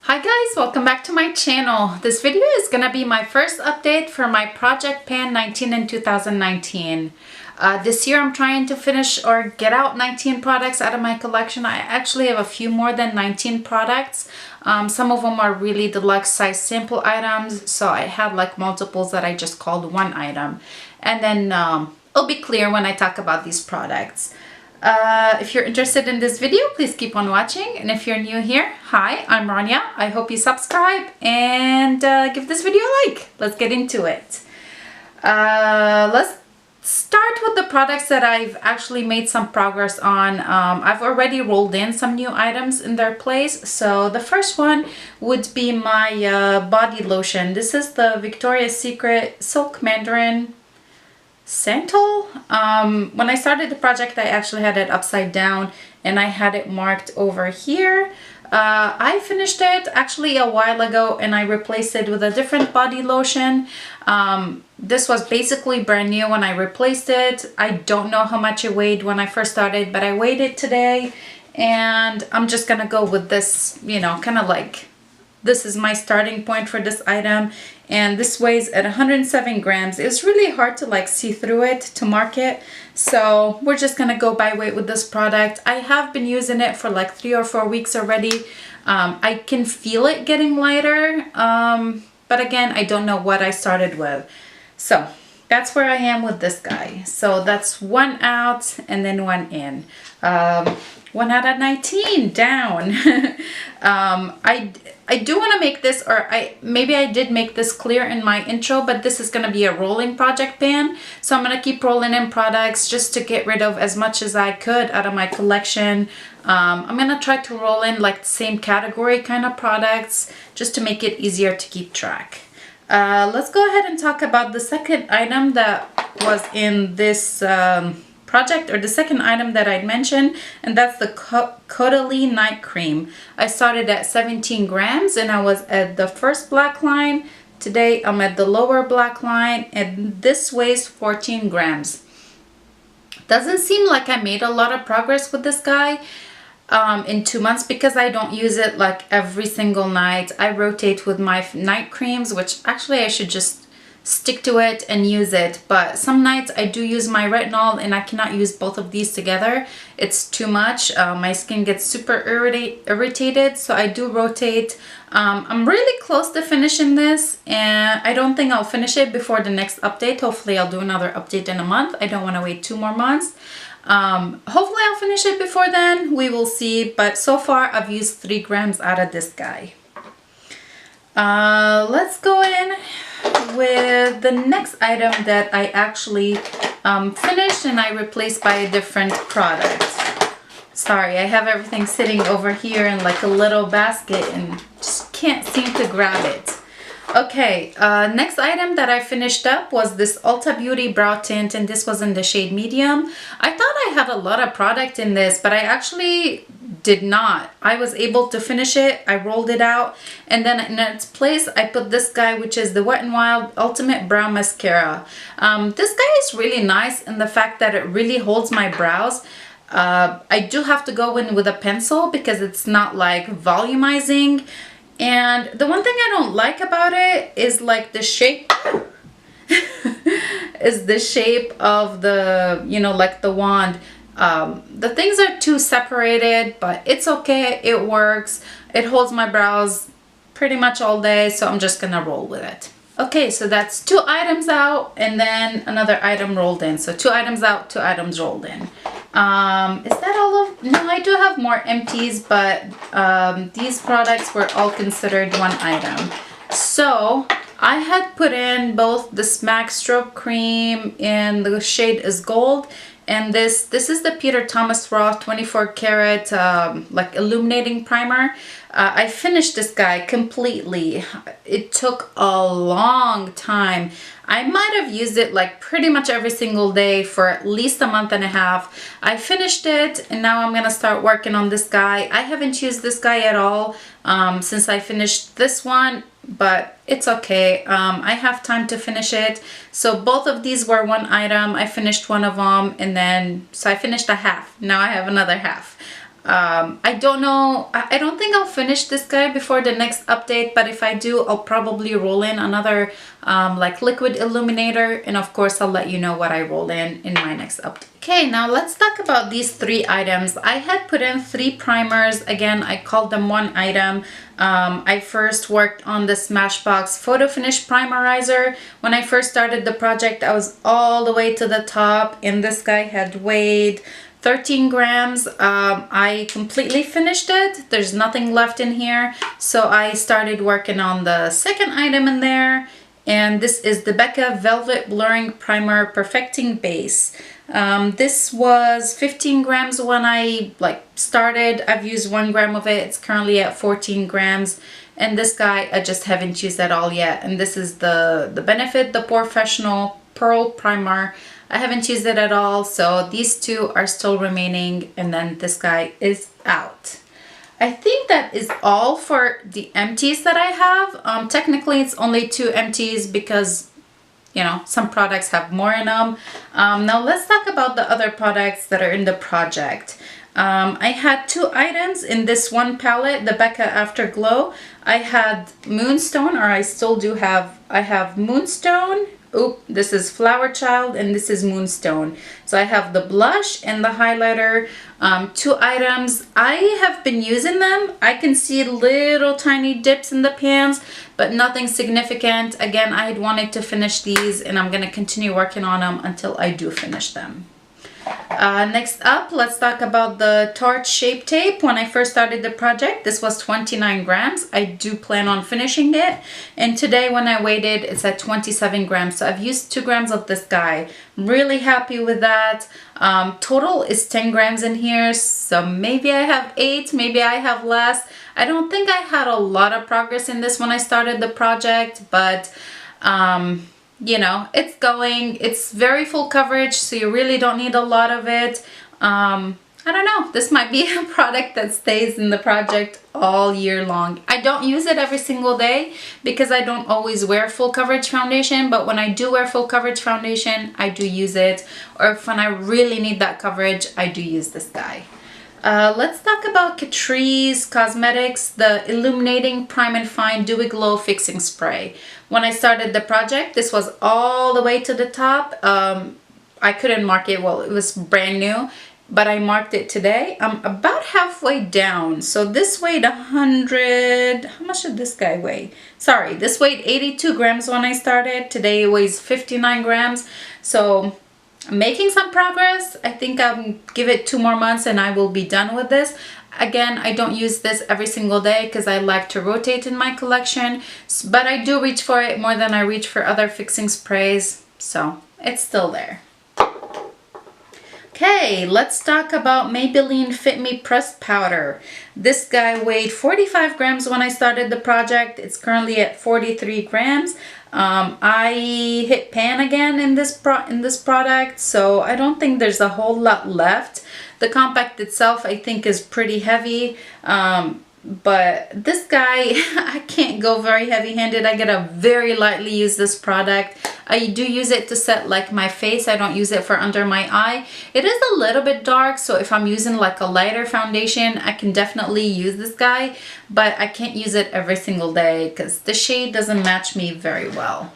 Hi guys, welcome back to my channel. This video is gonna be my first update for my Project Pan 19 in 2019. This year I'm trying to finish or get out 19 products out of my collection. I actually have a few more than 19 products. Some of them are really deluxe size sample items, so I have like multiples that I just called one item. And then it'll be clear when I talk about these products. If you're interested in this video, please keep on watching. And if you're new here, hi, I'm Rania. I hope you subscribe and give this video a like. Let's get into it. Let's start with the products that I've actually made some progress on. I've already rolled in some new items in their place. So the first one would be my body lotion. This is the Victoria's Secret Silk Mandarin Santal. When I started the project, I actually had it upside down and I had it marked over here. I finished it actually a while ago and I replaced it with a different body lotion. This was basically brand new when I replaced it. I don't know how much it weighed when I first started, but I weighed it today and I'm just gonna go with this, you know, kind of like this is my starting point for this item, and this weighs at 107 grams. It's really hard to like see through it to mark it, so we're just gonna go by weight with this product. I have been using it for like 3 or 4 weeks already. I can feel it getting lighter, but again, I don't know what I started with. So that's where I am with this guy. So that's one out and then one in. 1 out of 19 down. I do want to make this, or maybe I did make this clear in my intro, but this is going to be a rolling project pan. So I'm going to keep rolling in products just to get rid of as much as I could out of my collection. I'm going to try to roll in like the same category kind of products just to make it easier to keep track. Let's go ahead and talk about the second item that was in this project, or the second item that I'd mentioned, and that's the Cuddly night cream. I started at 17 grams and I was at the first black line. Today I'm at the lower black line and this weighs 14 grams. Doesn't seem like I made a lot of progress with this guy in 2 months because I don't use it like every single night. I rotate with my night creams, which actually I should just stick to it and use it, but some nights I do use my retinol and I cannot use both of these together. It's too much. My skin gets super irritated, so I do rotate. I'm really close to finishing this and I don't think I'll finish it before the next update. Hopefully I'll do another update in a month. I don't want to wait 2 more months. Hopefully I'll finish it before then. We will see, but so far I've used 3 grams out of this guy. Let's go in with the next item that I actually finished and I replaced by a different product. Sorry, I have everything sitting over here in like a little basket and just can't seem to grab it. Okay, next item that I finished up was this Ulta Beauty Brow Tint, and this was in the shade medium. I thought I had a lot of product in this, but I actually did not. I was able to finish it. I rolled it out, and then in its place I put this guy, which is the Wet n Wild Ultimate Brow Mascara. This guy is really nice in the fact that it really holds my brows. I do have to go in with a pencil because it's not like volumizing. And the one thing I don't like about it is like the shape is the shape of the, you know, like the wand. The things are too separated, but it's okay. It works. It holds my brows pretty much all day, so I'm just gonna roll with it. Okay, so that's 2 items out and then another item rolled in. So 2 items out, 2 items rolled in. Is that all of? No, I do have more empties, but these products were all considered one item. So I had put in both the Smack Stroke Cream in the shade is Gold, and this is the Peter Thomas Roth 24 karat like illuminating primer. I finished this guy completely. It took a long time. I might have used it like pretty much every single day for at least a month and a half. I finished it and now I'm gonna start working on this guy. I haven't used this guy at all since I finished this one, but it's okay. I have time to finish it. So both of these were one item. I finished one of them and then, so I finished a half. Now I have another half. I don't know, I don't think I'll finish this guy before the next update, but if I do, I'll probably roll in another like liquid illuminator, and of course I'll let you know what I roll in my next update. Okay, now let's talk about these 3 items. I had put in 3 primers. Again, I called them one item. I first worked on the Smashbox Photo Finish Primerizer. When I first started the project, I was all the way to the top, and this guy had weighed 13 grams. I completely finished it. There's nothing left in here. So I started working on the second item in there. And this is the Becca Velvet Blurring Primer Perfecting Base. This was 15 grams when I started. I've used 1 gram of it. It's currently at 14 grams. And this guy, I just haven't used at all yet. And this is the Benefit, the Professional Pearl Primer. I haven't used it at all, so these 2 are still remaining, and then this guy is out. I think that is all for the empties that I have. Technically, it's only 2 empties because, you know, some products have more in them. Now let's talk about the other products that are in the project. I had 2 items in this one palette, the Becca Afterglow. I had Moonstone, or I still do have, I have Moonstone. Oh, this is Flower Child, and this is Moonstone. So I have the blush and the highlighter, 2 items. I have been using them. I can see little tiny dips in the pans, but nothing significant. Again, I had wanted to finish these, and I'm going to continue working on them until I do finish them. Next up, let's talk about the Tarte Shape Tape. When I first started the project, this was 29 grams. I do plan on finishing it. And today when I weighed it, it's at 27 grams. So I've used 2 grams of this guy. I'm really happy with that. Total is 10 grams in here. So maybe I have 8, maybe I have less. I don't think I had a lot of progress in this when I started the project, but you know, it's going, it's very full coverage, so you really don't need a lot of it. I don't know, this might be a product that stays in the project all year long. I don't use it every single day because I don't always wear full coverage foundation, but when I do wear full coverage foundation, I do use it. Or if when I really need that coverage, I do use this guy. Let's talk about Catrice Cosmetics, the Illuminating Prime and Fine Dewy Glow Fixing Spray. When I started the project, this was all the way to the top. I couldn't mark it, well, it was brand new, but I marked it today. I'm about halfway down. So this weighed 100, how much did this guy weigh? Sorry, this weighed 82 grams when I started. Today it weighs 59 grams. So I'm making some progress. I think I'll give it 2 more months and I will be done with this. Again, I don't use this every single day because I like to rotate in my collection, but I do reach for it more than I reach for other fixing sprays, so it's still there. Okay, let's talk about Maybelline Fit Me Pressed Powder. This guy weighed 45 grams when I started the project. It's currently at 43 grams. I hit pan again in this product, so I don't think there's a whole lot left. The compact itself, I think, is pretty heavy, but this guy, I can't go very heavy-handed. I gotta very lightly use this product. I do use it to set like my face. I don't use it for under my eye. It is a little bit dark, so if I'm using like a lighter foundation, I can definitely use this guy, but I can't use it every single day because the shade doesn't match me very well.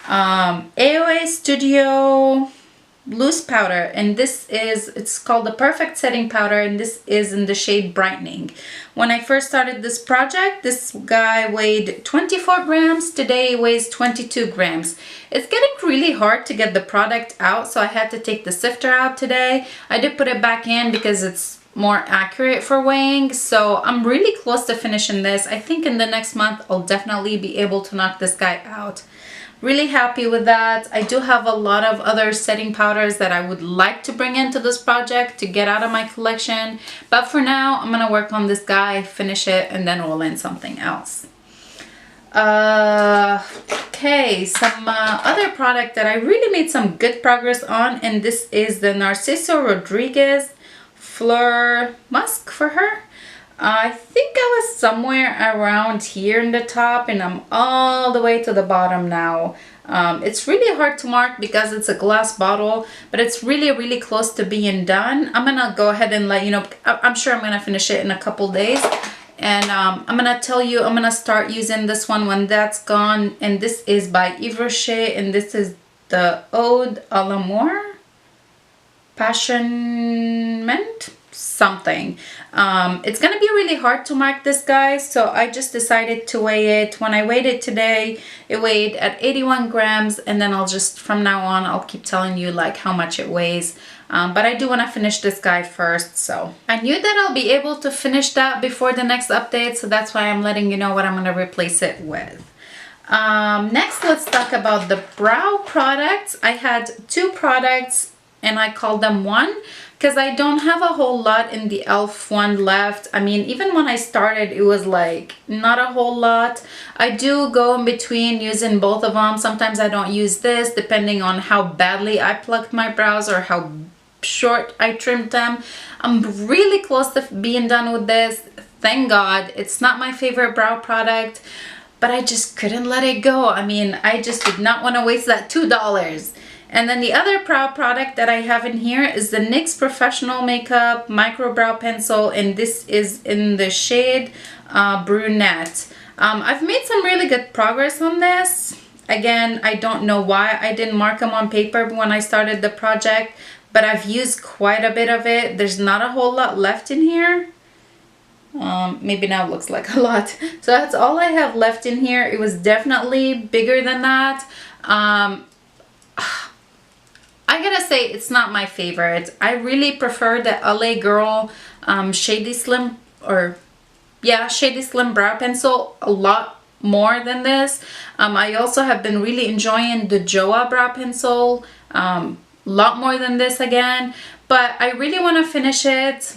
AOA Studio Loose Powder, and this is, it's called the Perfect Setting Powder, and this is in the shade Brightening. When I first started this project, this guy weighed 24 grams. Today it weighs 22 grams. It's getting really hard to get the product out, so I had to take the sifter out today. I did put it back in because it's more accurate for weighing, so I'm really close to finishing this. I think in the next month I'll definitely be able to knock this guy out. Really happy with that. I do have a lot of other setting powders that I would like to bring into this project to get out of my collection, but for now I'm gonna work on this guy, finish it, and then roll in something else. Okay, some other product that I really made some good progress on, and this is the Narciso Rodriguez Fleur Musk for her. I think I was somewhere around here in the top, and I'm all the way to the bottom now. It's really hard to mark because it's a glass bottle, but it's really close to being done. I'm gonna go ahead and let you know. I'm sure I'm gonna finish it in a couple days, and I'm gonna tell you I'm gonna start using this one when that's gone. And this is by Yves Rocher, and this is the Ode à l'Amour Passionment something. It's gonna be really hard to mark this, guys, so I just decided to weigh it. When I weighed it today, it weighed at 81 grams, and then I'll just, from now on, I'll keep telling you like how much it weighs. But I do want to finish this guy first, so I knew that I'll be able to finish that before the next update, so that's why I'm letting you know what I'm gonna replace it with. Next, let's talk about the brow products. I had 2 products and I called them one because I don't have a whole lot in the e.l.f. one left. I mean, even when I started, it was like not a whole lot. I do go in between using both of them. Sometimes I don't use this depending on how badly I plucked my brows or how short I trimmed them. I'm really close to being done with this. Thank God. It's not my favorite brow product, but I just couldn't let it go. I mean, I just did not want to waste that $2. And then the other brow product that I have in here is the NYX Professional Makeup Micro Brow Pencil, and this is in the shade Brunette. I've made some really good progress on this. Again, I don't know why I didn't mark them on paper when I started the project, but I've used quite a bit of it. There's not a whole lot left in here. Maybe now it looks like a lot. So that's all I have left in here. It was definitely bigger than that. I gotta say, it's not my favorite. I really prefer the LA Girl Shady Slim, or yeah, Shady Slim Brow Pencil a lot more than this. I also have been really enjoying the Joa Brow Pencil a lot more than this again, but I really want to finish it.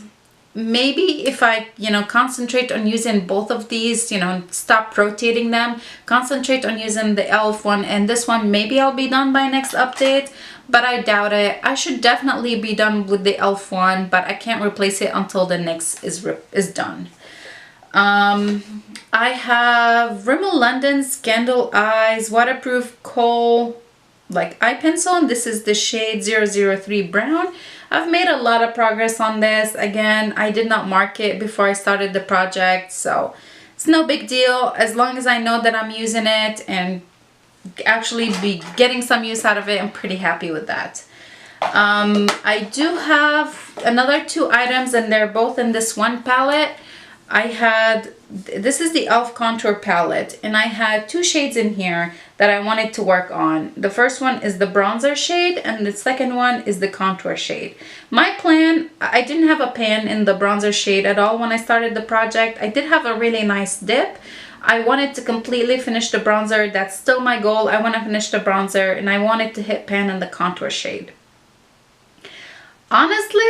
Maybe if I, concentrate on using both of these, stop rotating them, concentrate on using the e.l.f. one and this one, maybe I'll be done by next update, but I doubt it. I should definitely be done with the e.l.f. one, but I can't replace it until the NYX is done. I have Rimmel London Scandal Eyes Waterproof Kohl eye pencil, and this is the shade 003 Brown. I've made a lot of progress on this. Again, I did not mark it before I started the project, so it's no big deal. As long as I know that I'm using it and actually be getting some use out of it, I'm pretty happy with that. I do have another 2 items, and they're both in this one palette. This is the e.l.f. Contour Palette, and I had 2 shades in here that I wanted to work on. The first one is the bronzer shade, and the second one is the contour shade. My plan, I didn't have a pan in the bronzer shade at all when I started the project. I did have a really nice dip. I wanted to completely finish the bronzer. That's still my goal. I want to finish the bronzer, and I wanted to hit pan in the contour shade. Honestly,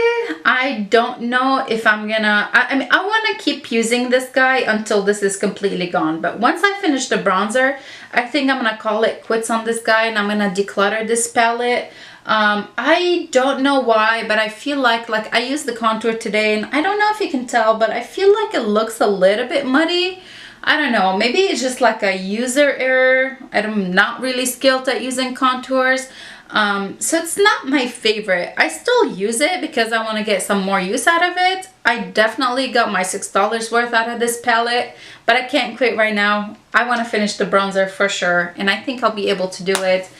I don't know if I'm gonna, I mean, I want to keep using this guy until this is completely gone. But once I finish the bronzer, I think I'm gonna call it quits on this guy, and I'm gonna declutter this palette. I don't know why, but I feel like I used the contour today, and I don't know if you can tell, but I feel like it looks a little bit muddy. I don't know, maybe it's just like a user error. I'm not really skilled at using contours. So it's not my favorite. I still use it because I want to get some more use out of it. I definitely got my $6 worth out of this palette, but I can't quit right now. I want to finish the bronzer for sure, and I think I'll be able to do it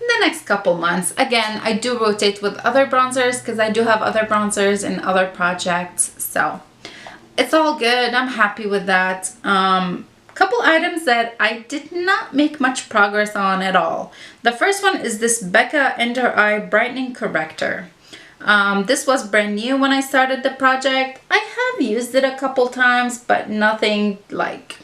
in the next couple months. Again, I do rotate with other bronzers because I do have other bronzers in other projects, so it's all good. I'm happy with that. Couple items that I did not make much progress on at all. The first one is this Becca Under Eye Brightening Corrector. This was brand new when I started the project. I have used it a couple times, but nothing like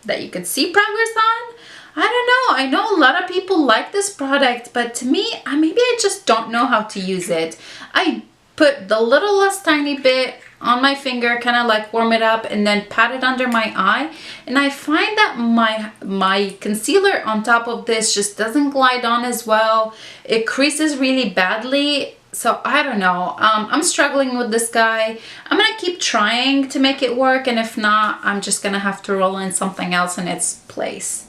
that you could see progress on. I don't know. I know a lot of people like this product, but to me, maybe I just don't know how to use it. I put the littlest tiny bit on my finger, kind of warm it up, and then pat it under my eye, and I find that my concealer on top of this just doesn't glide on as well. It creases really badly, So I don't know. I'm struggling with this guy. I'm gonna keep trying to make it work, and if not, I'm just gonna have to roll in something else in its place.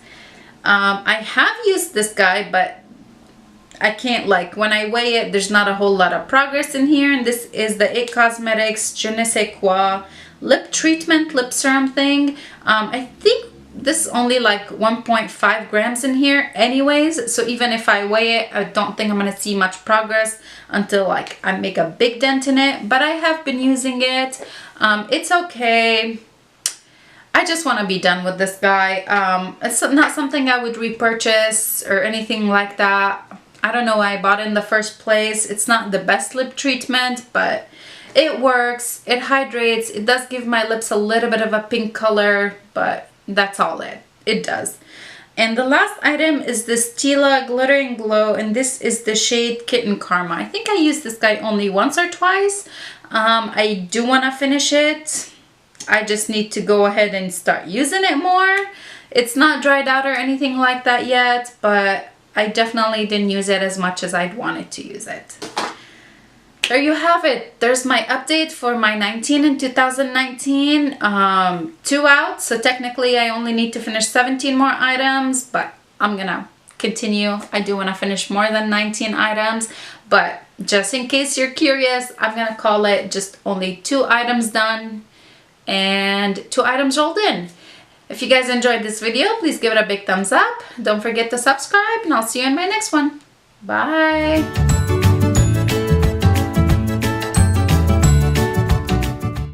I have used this guy, but I can't, like, when I weigh it, there's not a whole lot of progress in here. And this is the It Cosmetics Je ne sais quoi lip treatment lip serum thing. I think this is only like 1.5 grams in here anyways, so even if I weigh it, I don't think I'm gonna see much progress until like I make a big dent in it. But I have been using it. It's okay. I just want to be done with this guy. It's not something I would repurchase or anything like that. I don't know why I bought it in the first place. It's not the best lip treatment, but it works. It hydrates. It does give my lips a little bit of a pink color, but that's all it does. And the last item is this Tila Glitter and Glow, and this is the shade Kitten Karma. I think I used this guy only once or twice. I do want to finish it. I just need to go ahead and start using it more. It's not dried out or anything like that yet, but I definitely didn't use it as much as I'd wanted to use it. There you have it. There's my update for my 19 and 2019. 2 out, so technically I only need to finish 17 more items, but I'm gonna continue. I do want to finish more than 19 items, but just in case you're curious, I'm gonna call it just only 2 items done and 2 items rolled in. If you guys enjoyed this video, please give it a big thumbs up. Don't forget to subscribe, and I'll see you in my next one. Bye!